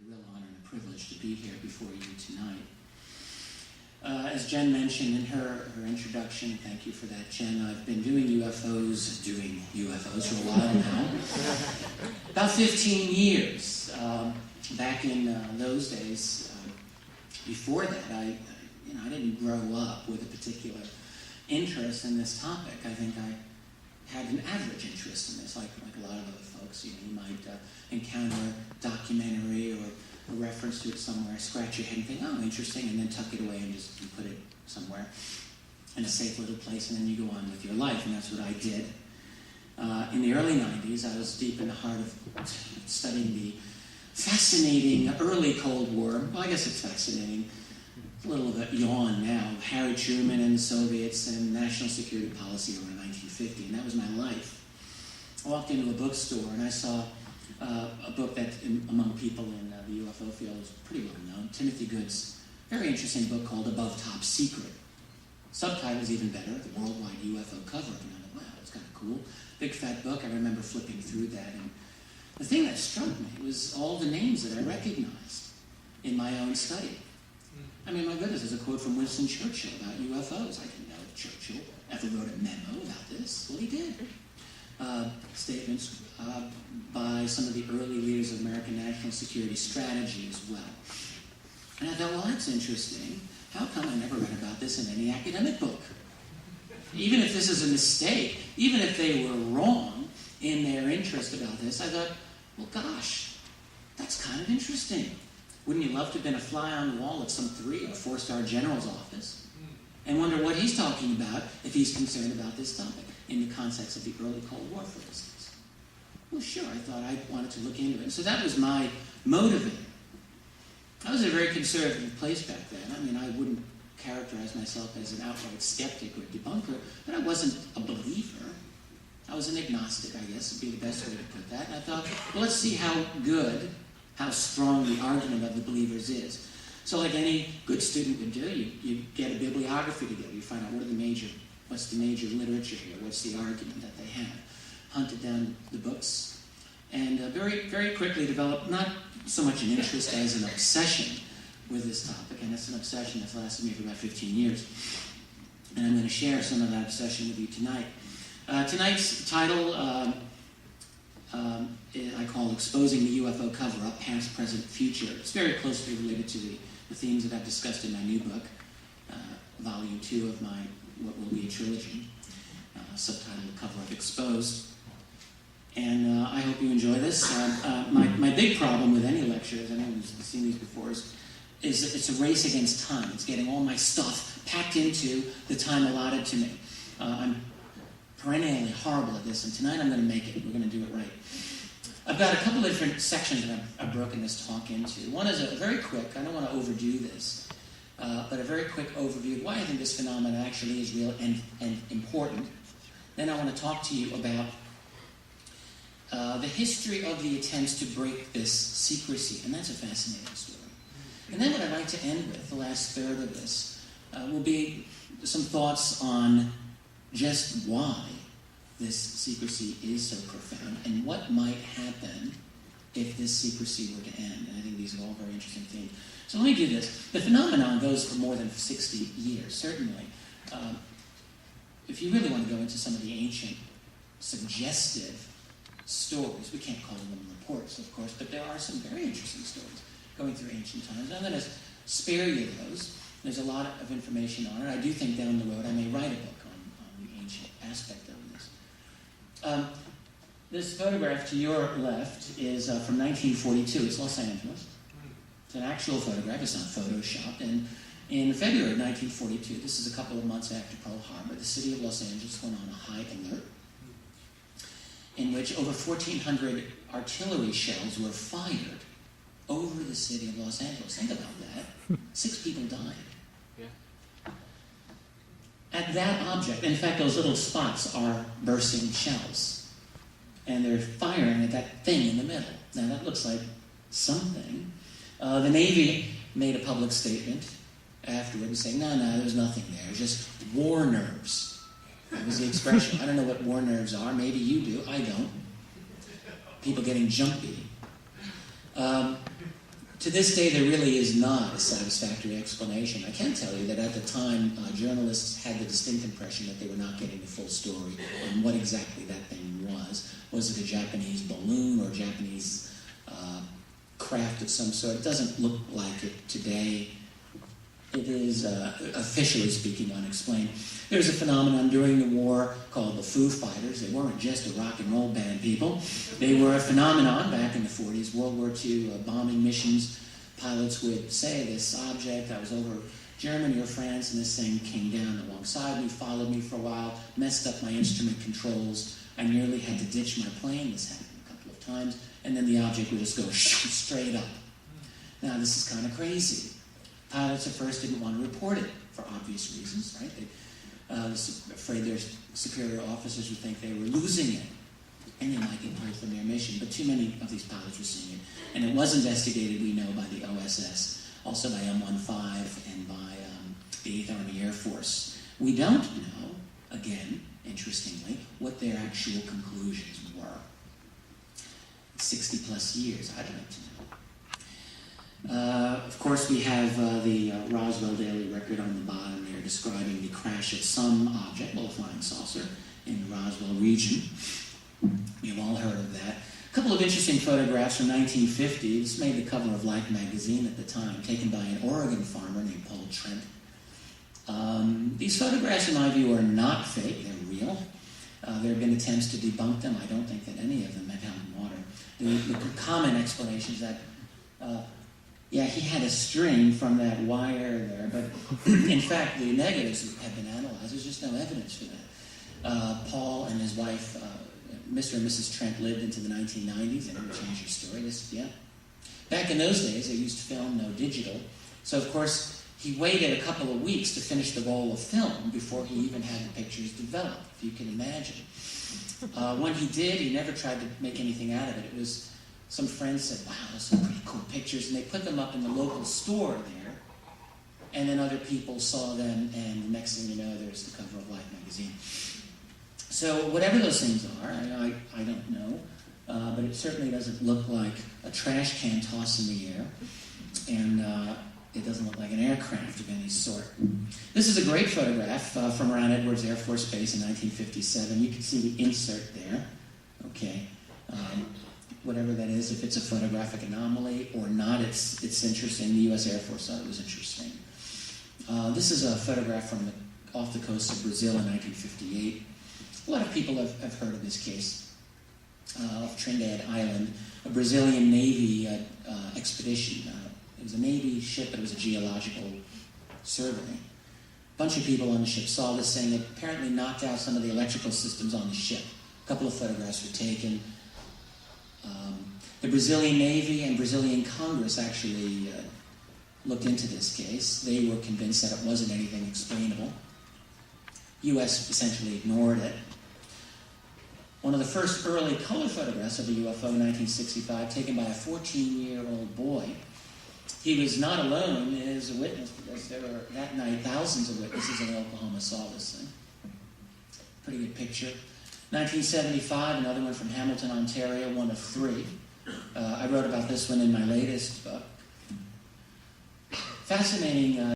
real honor and a privilege to be here before you tonight. As Jen mentioned in her introduction, thank you for that, Jen, I've been doing UFOs for a while now. About 15 years. Back in those days, before that, I didn't grow up with a particular interest in this topic. I think I had an average interest in this, like a lot of other folks. You might encounter a documentary or a reference to it somewhere, scratch your head and think, oh, interesting, and then tuck it away and just put it somewhere in a safe little place, and then you go on with your life, and that's what I did. In the early 90s, I was deep in the heart of studying the fascinating early Cold War. Well, I guess it's fascinating. A little of a yawn now. Harry Truman and the Soviets and national security policy around 1950, and that was my life. I walked into a bookstore and I saw a book that, among people in the UFO field, is pretty well known. Timothy Good's very interesting book called Above Top Secret. Subtitle is even better, The Worldwide UFO Coverup. And I thought, wow, that's kind of cool. Big fat book. I remember flipping through that, and the thing that struck me was all the names that I recognized in my own study. I mean, my goodness, there's a quote from Winston Churchill about UFOs. I didn't know if Churchill ever wrote a memo about this. Well, he did. Statements by some of the early leaders of American national security strategy as well. And I thought, well, that's interesting. How come I never read about this in any academic book? Even if this is a mistake, even if they were wrong in their interest about this, I thought, well, gosh, that's kind of interesting. Wouldn't you love to have been a fly on the wall at some 3- or 4-star general's office and wonder what he's talking about if he's concerned about this topic in the context of the early Cold War, for instance? Well, sure, I thought I wanted to look into it. So that was my motivator. I was in a very conservative place back then. I mean, I wouldn't characterize myself as an outright skeptic or debunker, but I wasn't a believer. I was an agnostic, I guess, would be the best way to put that. And I thought, well, let's see how strong the argument of the believers is. So like any good student would do, you get a bibliography together. You find out what's the major literature here, what's the argument that they have. Hunted down the books, and very, very quickly developed not so much an interest as an obsession with this topic, and it's an obsession that's lasted me for about 15 years. And I'm going to share some of that obsession with you tonight. Tonight's title I call Exposing the UFO Cover-Up, Past, Present, Future. It's very closely related to the themes that I've discussed in my new book, Volume 2 of my what will be a trilogy, subtitled Cover-Up Exposed. And I hope you enjoy this. My big problem with any lecture, as anyone who's seen these before, is that it's a race against time. It's getting all my stuff packed into the time allotted to me. I'm perennially horrible at this, and tonight I'm going to make it. We're going to do it right. I've got a couple of different sections that I've broken this talk into. One is a very quick, I don't want to overdo this, but a very quick overview of why I think this phenomenon actually is real and important. Then I want to talk to you about the history of the attempts to break this secrecy, and that's a fascinating story. And then what I'd like to end with, the last third of this, will be some thoughts on just why this secrecy is so profound and what might happen if this secrecy were to end. And I think these are all very interesting themes. So let me do this. The phenomenon goes for more than 60 years, certainly. If you really want to go into some of the ancient suggestive stories, we can't call them reports, of course, but there are some very interesting stories going through ancient times. I'm going to spare you those. There's a lot of information on it. I do think down the road I may write a book on the ancient aspect of this. This photograph to your left is from 1942. It's Los Angeles. It's an actual photograph. It's not photoshopped. And in February of 1942, this is a couple of months after Pearl Harbor, the city of Los Angeles went on a high alert in which over 1,400 artillery shells were fired over the city of Los Angeles. Think about that. 6 people died. Yeah. At that object, in fact, those little spots are bursting shells. And they're firing at that thing in the middle. Now, that looks like something. The Navy made a public statement afterward saying, no, there's nothing there. Just war nerves. That was the expression. I don't know what war nerves are. Maybe you do. I don't. People getting jumpy. To To this day, there really is not a satisfactory explanation. I can tell you that at the time, journalists had the distinct impression that they were not getting the full story on what exactly that thing was. Was it a Japanese balloon or Japanese craft of some sort? It doesn't look like it today. It is, officially speaking, unexplained. There's a phenomenon during the war called the Foo Fighters. They weren't just a rock and roll band, people. They were a phenomenon back in the 40s, World War II bombing missions. Pilots would say, this object, I was over Germany or France, and this thing came down alongside me, followed me for a while, messed up my instrument controls. I nearly had to ditch my plane. This happened a couple of times. And then the object would just go straight up. Now, this is kind of crazy. Pilots at first didn't want to report it for obvious reasons, right? They were afraid their superior officers would think they were losing it, and they might get pulled from their mission. But too many of these pilots were seeing it. And it was investigated, we know, by the OSS, also by M15 and by the 8th Army Air Force. We don't know, again, interestingly, what their actual conclusions were. 60 plus years, I'd like to know. Of course, we have the Roswell Daily Record on the bottom there describing the crash of some object, well, a flying saucer, in the Roswell region. You've all heard of that. A couple of interesting photographs from 1950. This made the cover of Life magazine at the time, taken by an Oregon farmer named Paul Trent. These photographs, in my view, are not fake. They're real. There have been attempts to debunk them. I don't think that any of them have held water. The common explanation is that yeah, he had a string from that wire there, but in fact, the negatives have been analyzed. There's just no evidence for that. Paul and his wife, Mr. and Mrs. Trent, lived into the 1990s. I never changed your story. Back in those days, they used film, no digital. So, of course, he waited a couple of weeks to finish the roll of film before he even had the pictures developed, if you can imagine. When he did, he never tried to make anything out of it. It was some friends said, wow, those are some pretty cool pictures, and they put them up in the local store there, and then other people saw them, and the next thing you know, there's the cover of Life magazine. So whatever those things are, I don't know, but it certainly doesn't look like a trash can toss in the air, and it doesn't look like an aircraft of any sort. This is a great photograph from around Edwards Air Force Base in 1957. You can see the insert there, okay. Whatever that is, if it's a photographic anomaly or not, it's interesting. The U.S. Air Force thought it was interesting. This is a photograph from off the coast of Brazil in 1958. A lot of people have heard of this case off Trinidad Island, a Brazilian Navy expedition. It was a Navy ship, but it was a geological survey. A bunch of people on the ship saw this thing. It apparently knocked out some of the electrical systems on the ship. A couple of photographs were taken. The Brazilian Navy and Brazilian Congress actually looked into this case. They were convinced that it wasn't anything explainable. U.S. essentially ignored it. One of the first early color photographs of a UFO in 1965, taken by a 14-year-old boy. He was not alone as a witness, because there were, that night, thousands of witnesses in Oklahoma saw this thing. Pretty good picture. 1975, another one from Hamilton, Ontario, one of three. I wrote about this one in my latest book. Fascinating